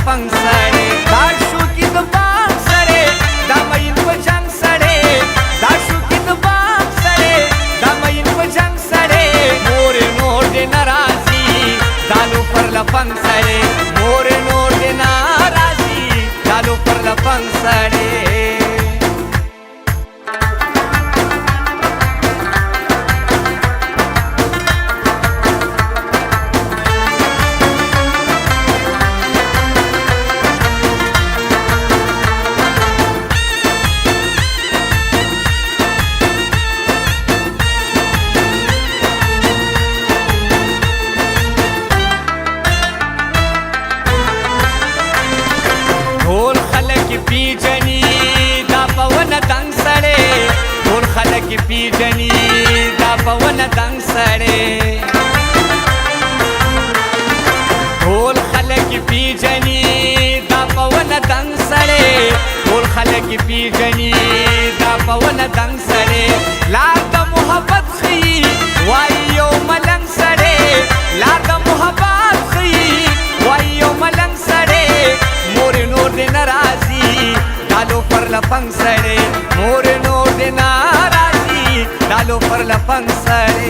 لپنګ سړی دا شوکي د باغ سړی دا مین په جنګ سړی دا شوکي د باغ سړی دا مین په جنګ سړی مورې نور دې نه راځي دا لوفر لپنګ سړی مورې نور دې نه راځي دا لوفر لپنګ سړی ټول خلک پیژني دا په ونه دنګ سړی ټول خلک پیژني دا په ونه دنګ سړی ټول خلک پیژني دا په ونه دنګ سړی ټول خلک پیژني دا په ونه دنګ سړی لار د محبت ښیي وایي یو ملنګ سړی لار د محبت ښیي وایي یو ملنګ سړی مورې نور دې نه راځي دا لوفر لپنګ سړی مورې نور دې نه راځي دا لوفر لپنګ سړی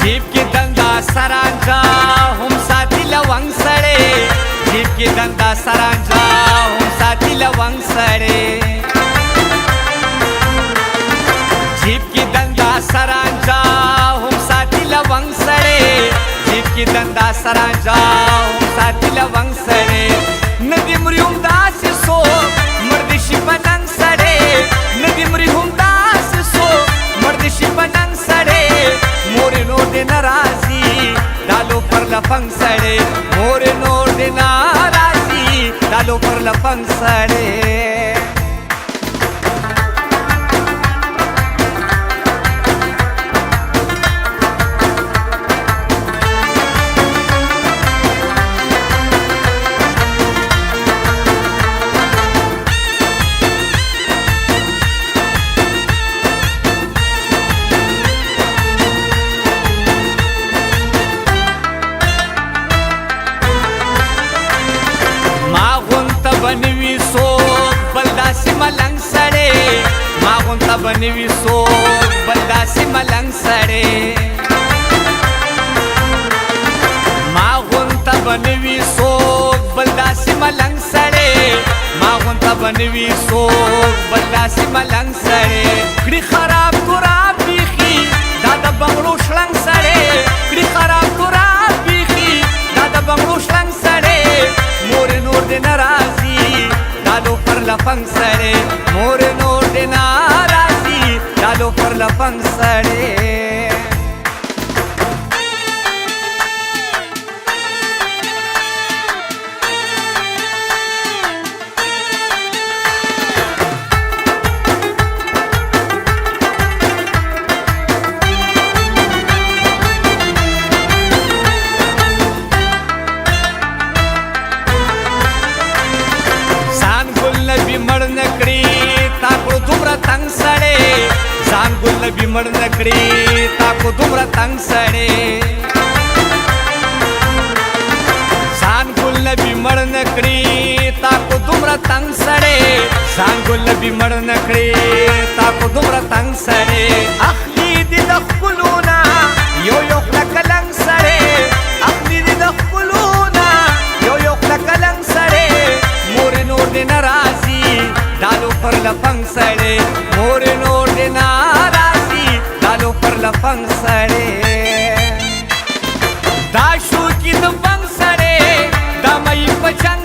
جیب کې دندا سرانجا هم ساتي لونګ سړی جیب کې دندا سرانجا هم ساتي لونګ سړی جیب کې دندا سرانجا هم ساتي لونګ سړی جیب کې دندا سرانجا هم ساتي لونګ سړی ندی مري هم داسې سو مرد شي په ننګ سړی ندی مري هم داسې سو مرد شي په ننګ سړی مورې نور دې نه راځي دا لوفر لپنګ سړی مورې نور دې نه راځي دا لوفر لپنګ سړی بنوي سوک بل داسې ملنګ سړی ما غونته بنوي سوک بل داسې ملنګ سړی ما غونته بنوي سوک بل داسې ملنګ سړی ما غونته بنوي سوک بل داسې ملنګ سړی کړي خراب قراب بیخي دا د بنګړو شړنګ سړی کړي خراب قراب بیخي دا د بنګړو شړنګ سړی مورې نور دې نه راځي دا لوفر لپنګ سړی مورې نور دې نه راځي دا لوفر لپنګ سړی مړ نکړي تا کو دومره تنگ سړی ځان ګل نبي مړ نکړي تا کو دومره تنگ سړی ځان ګل نبي مړ نکړي تا کو دومره تنگ سړی ځان ګل نبي مړ نکړي تا کو دومره تنگ سړی اخلي دې د خپلونه یو یو کلنګ سړی اخلي دې د خپلونه یو یو کلنګ سړی مورې نور دې نه راځي دا لوفر لپنګ سړی مورې نور دې نه راځي دا لوفر لپنګ سړی دا شوکي د بنګ سړی دا مین په جنګ